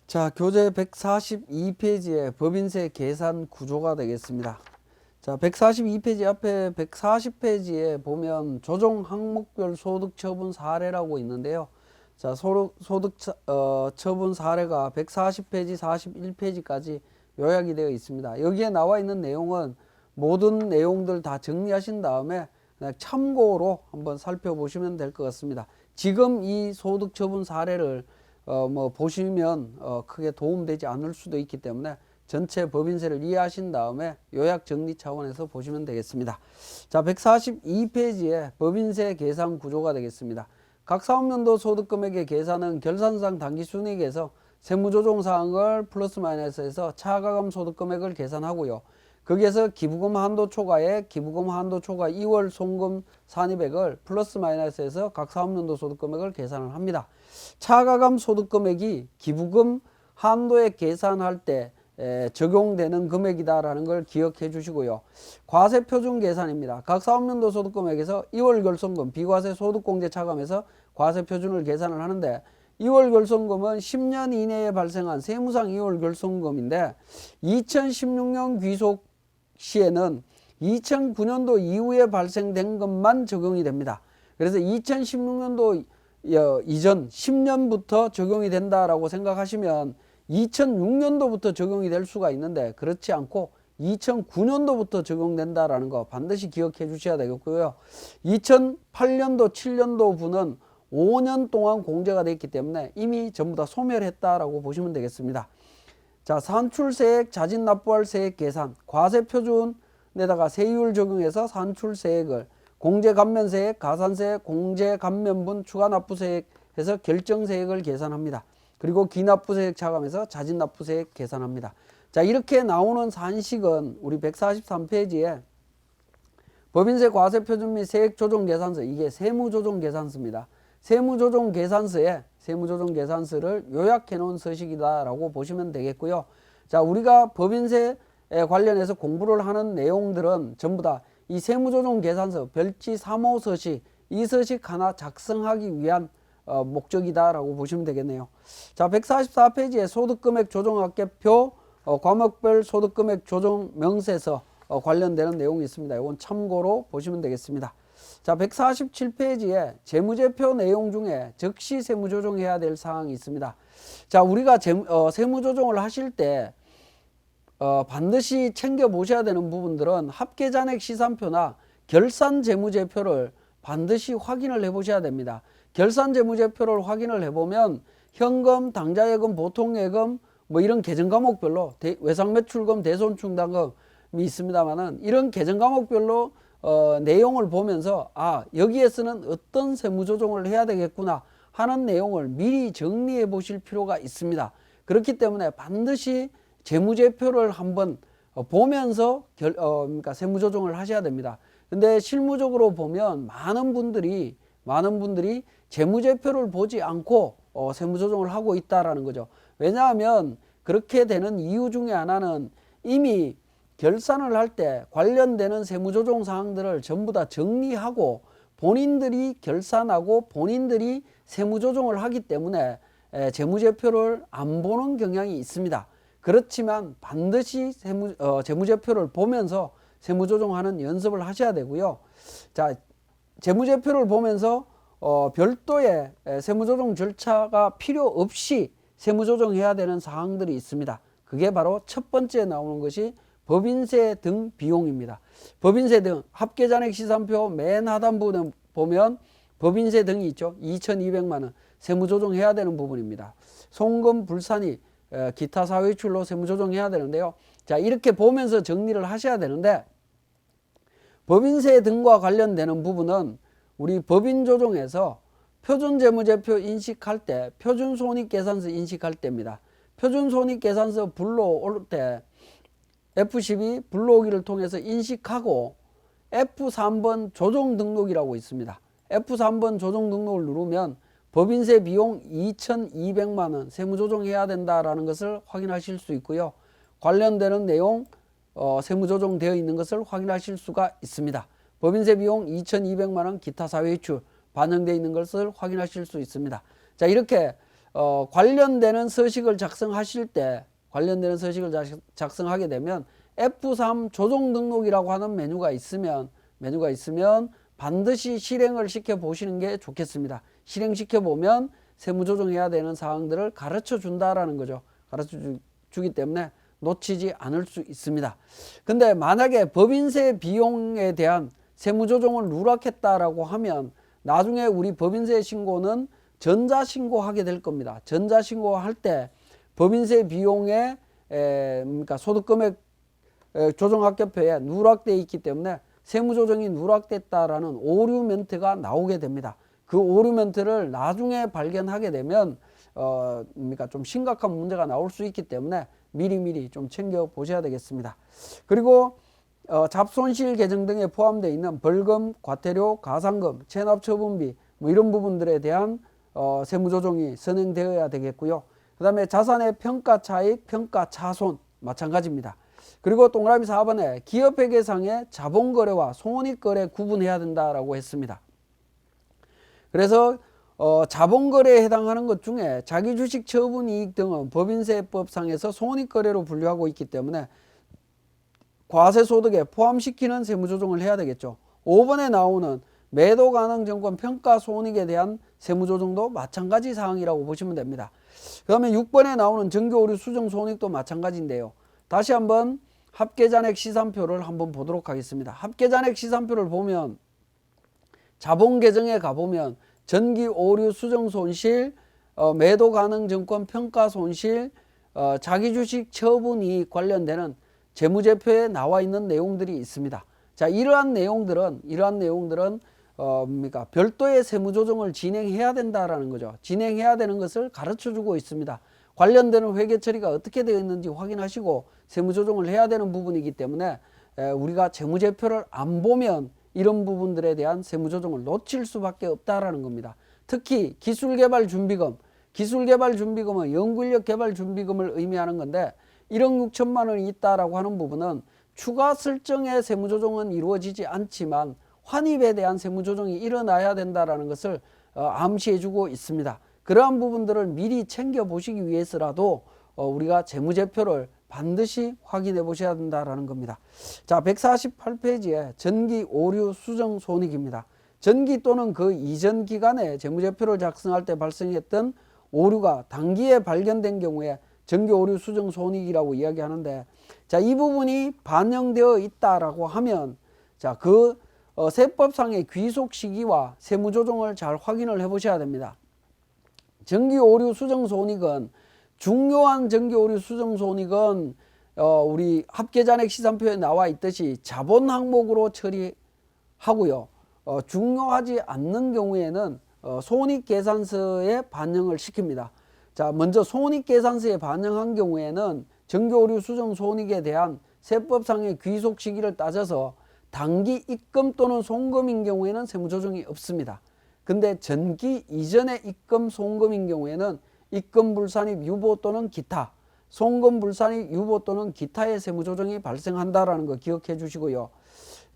자, 교재 142페이지의 법인세 계산 구조가 되겠습니다. 자, 142페이지 앞에 140페이지에 보면 조정 항목별 소득 처분 사례라고 있는데요. 자, 소득 처분 사례가 140페이지, 41페이지까지 요약이 되어 있습니다. 여기에 나와 있는 내용은 모든 내용들 다 정리하신 다음에 그냥 참고로 한번 살펴보시면 될 것 같습니다. 지금 이 소득 처분 사례를 보시면 크게 도움되지 않을 수도 있기 때문에 전체 법인세를 이해하신 다음에 요약 정리 차원에서 보시면 되겠습니다. 자, 142페이지에 법인세 계산 구조가 되겠습니다. 각 사업연도 소득금액의 계산은 결산상 당기순이익에서 세무조정사항을 플러스 마이너스해서 차가감 소득금액을 계산하고요. 거기에서 기부금 한도 초과에 기부금 한도 초과 2월 송금 산입액을 플러스 마이너스해서 각 사업연도 소득금액을 계산을 합니다. 차가감 소득금액이 기부금 한도에 계산할 때 적용되는 금액이다라는 걸 기억해 주시고요. 과세표준 계산입니다. 각 사업연도 소득금액에서 2월 결손금 비과세 소득공제 차감에서 과세표준을 계산을 하는데 2월 결손금은 10년 이내에 발생한 세무상 2월 결손금인데 2016년 귀속 시에는 2009년도 이후에 발생된 것만 적용이 됩니다. 그래서 2016년도 이전 10년부터 적용이 된다라고 생각하시면 2006년도부터 적용이 될 수가 있는데 그렇지 않고 2009년도부터 적용된다라는 거 반드시 기억해 주셔야 되겠고요. 2008년도 7년도 분은 5년 동안 공제가 됐기 때문에 이미 전부 다 소멸했다라고 보시면 되겠습니다. 자, 산출세액, 자진납부할 세액 계산, 과세표준에다가 세율 적용해서 산출세액을 공제감면세액, 가산세, 공제감면분, 추가납부세액 해서 결정세액을 계산합니다. 그리고 기납부세액 차감해서 자진납부세액 계산합니다. 자, 이렇게 나오는 산식은 우리 143페이지에 법인세 과세표준 및 세액조정계산서, 이게 세무조정계산서입니다. 세무조정계산서를 요약해 놓은 서식이다라고 보시면 되겠고요. 자, 우리가 법인세에 관련해서 공부를 하는 내용들은 전부 다 이 세무조정계산서 별지 3호 서식, 이 서식 하나 작성하기 위한 목적이다라고 보시면 되겠네요. 자, 144페이지에 소득금액 조정합계표, 과목별 소득금액 조정 명세서 관련되는 내용이 있습니다. 이건 참고로 보시면 되겠습니다. 자, 147페이지에 재무제표 내용 중에 즉시 세무조정해야 될 사항이 있습니다. 자, 우리가 세무조정을 하실 때 반드시 챙겨 보셔야 되는 부분들은 합계잔액 시산표나 결산재무제표를 반드시 확인을 해 보셔야 됩니다. 결산재무제표를 확인을 해 보면 현금, 당좌예금, 보통예금 이런 계정과목별로 외상매출금, 대손충당금이 있습니다만은 이런 계정과목별로 내용을 보면서 여기에서는 어떤 세무조정을 해야 되겠구나 하는 내용을 미리 정리해 보실 필요가 있습니다. 그렇기 때문에 반드시 재무제표를 한번 보면서 그러니까 세무조정을 하셔야 됩니다. 근데 실무적으로 보면 많은 분들이 재무제표를 보지 않고 세무조정을 하고 있다라는 거죠. 왜냐하면 그렇게 되는 이유 중에 하나는 이미 결산을 할 때 관련되는 세무조정 사항들을 전부 다 정리하고 본인들이 결산하고 본인들이 세무조정을 하기 때문에 재무제표를 안 보는 경향이 있습니다. 그렇지만 반드시 재무제표를 보면서 세무조정하는 연습을 하셔야 되고요. 자, 재무제표를 보면서 별도의 세무조정 절차가 필요 없이 세무조정해야 되는 사항들이 있습니다. 그게 바로 첫 번째 나오는 것이 법인세 등 비용입니다. 법인세 등 합계잔액 시산표 맨 하단부에 보면 법인세 등이 있죠. 2,200만 원 세무조정해야 되는 부분입니다. 송금, 불산이, 기타 사회출로 세무조정해야 되는데요. 자, 이렇게 보면서 정리를 하셔야 되는데 법인세 등과 관련되는 부분은 우리 법인조정에서 표준재무제표 인식할 때 표준손익계산서 인식할 때입니다. 표준손익계산서 불러올 때 F12 불러오기를 통해서 인식하고 F3번 조정등록이라고 있습니다. F3번 조정등록을 누르면 법인세 비용 2,200만 원 세무조정해야 된다라는 것을 확인하실 수 있고요. 관련되는 내용 세무조정 되어 있는 것을 확인하실 수가 있습니다. 법인세 비용 2,200만 원 기타 사회이출 반영되어 있는 것을 확인하실 수 있습니다. 자, 이렇게 관련되는 서식을 작성하실 때 작성하게 되면 F3 조정 등록이라고 하는 메뉴가 있으면 반드시 실행을 시켜 보시는 게 좋겠습니다. 실행시켜 보면 세무조정해야 되는 사항들을 가르쳐 준다라는 거죠. 가르쳐 주기 때문에 놓치지 않을 수 있습니다. 근데 만약에 법인세 비용에 대한 세무조정을 누락했다라고 하면 나중에 우리 법인세 신고는 전자신고하게 될 겁니다. 전자신고할 때 법인세 비용에 그러니까 소득금액 조정합격표에 누락되어 있기 때문에 세무조정이 누락됐다라는 오류 멘트가 나오게 됩니다. 그 오류 멘트를 나중에 발견하게 되면 그러니까 좀 심각한 문제가 나올 수 있기 때문에 미리미리 좀 챙겨 보셔야 되겠습니다. 그리고 잡손실 계정 등에 포함되어 있는 벌금, 과태료, 가산금, 체납처분비 뭐 이런 부분들에 대한 세무조정이 선행되어야 되겠고요. 그 다음에 자산의 평가차익, 평가차손 마찬가지입니다. 그리고 동그라미 4번에 기업회계상의 자본거래와 손익거래 구분해야 된다라고 했습니다. 그래서 자본거래에 해당하는 것 중에 자기주식 처분이익 등은 법인세법상에서 손익거래로 분류하고 있기 때문에 과세소득에 포함시키는 세무조정을 해야 되겠죠. 5번에 나오는 매도가능증권 평가손익에 대한 세무조정도 마찬가지 사항이라고 보시면 됩니다. 그 다음에 6번에 나오는 정규오류 수정손익도 마찬가지인데요. 다시 한번 합계잔액 시산표를 한번 보도록 하겠습니다. 합계잔액 시산표를 보면 자본계정에 가보면 전기오류 수정손실, 매도가능증권 평가손실, 자기주식 처분이익 관련되는 재무제표에 나와 있는 내용들이 있습니다. 자, 이러한 내용들은 그러니까 별도의 세무조정을 진행해야 된다라는 거죠. 진행해야 되는 것을 가르쳐주고 있습니다. 관련되는 회계 처리가 어떻게 되어 있는지 확인하시고 세무조정을 해야 되는 부분이기 때문에 우리가 재무제표를 안 보면 이런 부분들에 대한 세무조정을 놓칠 수밖에 없다라는 겁니다. 특히 기술개발준비금은 연구인력개발준비금을 의미하는 건데 1억 6천만 원이 있다라고 하는 부분은 추가 설정의 세무조정은 이루어지지 않지만 환입에 대한 세무조정이 일어나야 된다는 것을 암시해주고 있습니다. 그러한 부분들을 미리 챙겨보시기 위해서라도 우리가 재무제표를 반드시 확인해 보셔야 된다는 겁니다. 자, 148페이지에 전기 오류 수정 손익입니다. 전기 또는 그 이전 기간에 재무제표를 작성할 때 발생했던 오류가 단기에 발견된 경우에 전기 오류 수정 손익이라고 이야기하는데, 자, 이 부분이 반영되어 있다라고 하면 자, 그 세법상의 귀속 시기와 세무조정을 잘 확인을 해 보셔야 됩니다. 전기오류 수정손익은 중요한 전기오류 수정손익은 우리 합계잔액 시산표에 나와 있듯이 자본 항목으로 처리하고요. 중요하지 않는 경우에는 손익계산서에 반영을 시킵니다. 자, 먼저 손익계산서에 반영한 경우에는 전기오류 수정손익에 대한 세법상의 귀속 시기를 따져서 단기 입금 또는 송금인 경우에는 세무조정이 없습니다. 근데 전기 이전의 입금 송금인 경우에는 입금 불산입 유보 또는 기타, 송금 불산입 유보 또는 기타의 세무조정이 발생한다라는 거 기억해 주시고요.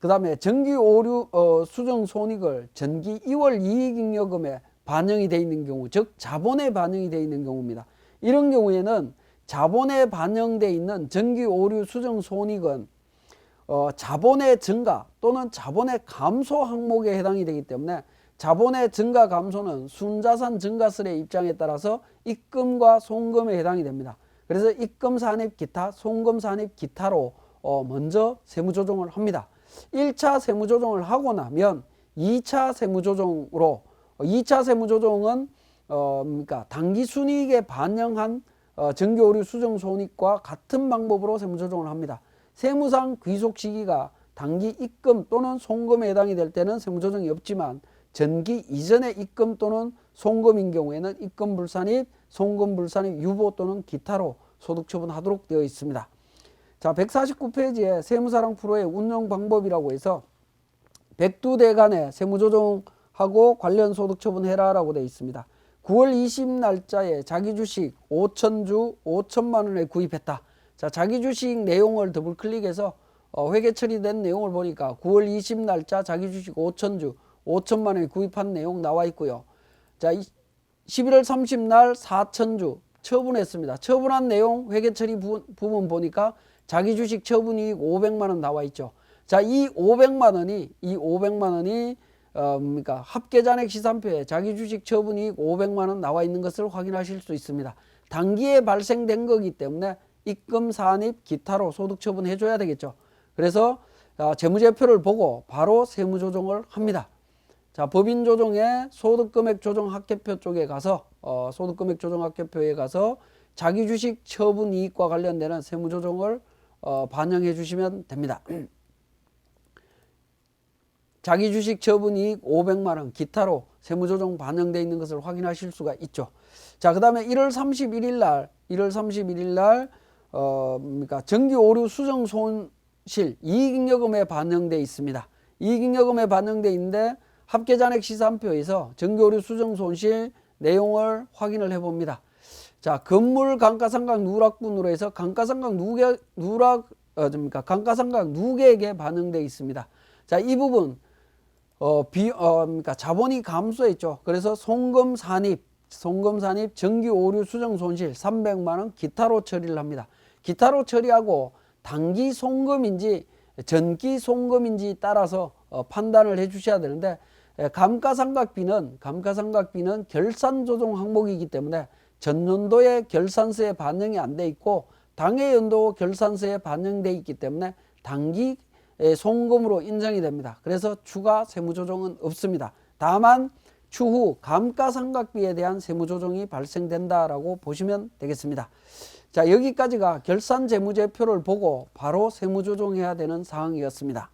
그 다음에 전기 오류 수정 손익을 전기 2월 이익잉여금에 반영이 되어 있는 경우, 즉 자본에 반영이 되어 있는 경우입니다. 이런 경우에는 자본에 반영되어 있는 전기 오류 수정 손익은 자본의 증가 또는 자본의 감소 항목에 해당이 되기 때문에 자본의 증가 감소는 순자산 증가설의 입장에 따라서 입금과 송금에 해당이 됩니다. 그래서 입금 산입 기타, 송금 산입 기타로 먼저 세무조정을 합니다. 1차 세무조정을 하고 나면 2차 세무조정으로 2차 세무조정은 그러니까 당기순이익에 반영한 전기오류 수정손익과 같은 방법으로 세무조정을 합니다. 세무상 귀속 시기가 단기 입금 또는 송금에 해당이 될 때는 세무조정이 없지만 전기 이전의 입금 또는 송금인 경우에는 입금 불산입, 송금 불산입 유보 또는 기타로 소득처분하도록 되어 있습니다. 자, 149페이지에 세무사랑 프로의 운영 방법이라고 해서 102대간의 세무조정하고 관련 소득처분해라 라고 되어 있습니다. 9월 20날짜에 자기주식 5천주 5천만 원에 구입했다. 자, 자기주식 내용을 더블 클릭해서 회계 처리된 내용을 보니까 9월 20날짜 자기주식 5천주 5천만 원에 구입한 내용 나와 있고요. 자, 11월 30날 4천주 처분했습니다. 처분한 내용 회계처리 부분 보니까 자기 주식 처분이익 500만 원 나와 있죠. 자, 이 500만 원이 그러니까 합계잔액 시산표에 자기 주식 처분이익 500만 원 나와 있는 것을 확인하실 수 있습니다. 단기에 발생된 거기 때문에 입금, 산입, 기타로 소득 처분해 줘야 되겠죠. 그래서 재무제표를 보고 바로 세무조정을 합니다. 자, 법인조정의 소득금액조정학계표 쪽에 가서 소득금액조정학계표에 가서 자기 주식 처분 이익과 관련되는 세무조정을 반영해 주시면 됩니다. 자기 주식 처분 이익 500만 원 기타로 세무조정 반영되어 있는 것을 확인하실 수가 있죠. 자, 그 다음에 1월 31일 날 그러니까 정기 오류 수정 손실 이익잉여금에 반영되어 있습니다. 이익잉여금에 반영되어 있는데 합계잔액 시산표에서 정기 오류 수정 손실 내용을 확인을 해봅니다. 자, 건물 감가상각 누락분으로 해서 감가상각 누계액에 반영되어 있습니다. 자, 이 부분 그러니까 자본이 감소했죠. 그래서 송금 산입 정기 오류 수정 손실 300만 원 기타로 처리를 합니다. 기타로 처리하고 단기 송금인지 전기 송금인지 따라서 판단을 해 주셔야 되는데 감가상각비는 결산 조정 항목이기 때문에 전년도의 결산서에 반영이 안 돼 있고 당해 연도 결산서에 반영돼 있기 때문에 단기 송금으로 인정이 됩니다. 그래서 추가 세무조정은 없습니다. 다만 추후 감가상각비에 대한 세무조정이 발생된다라고 보시면 되겠습니다. 자, 여기까지가 결산재무제표를 보고 바로 세무조정해야 되는 사항이었습니다.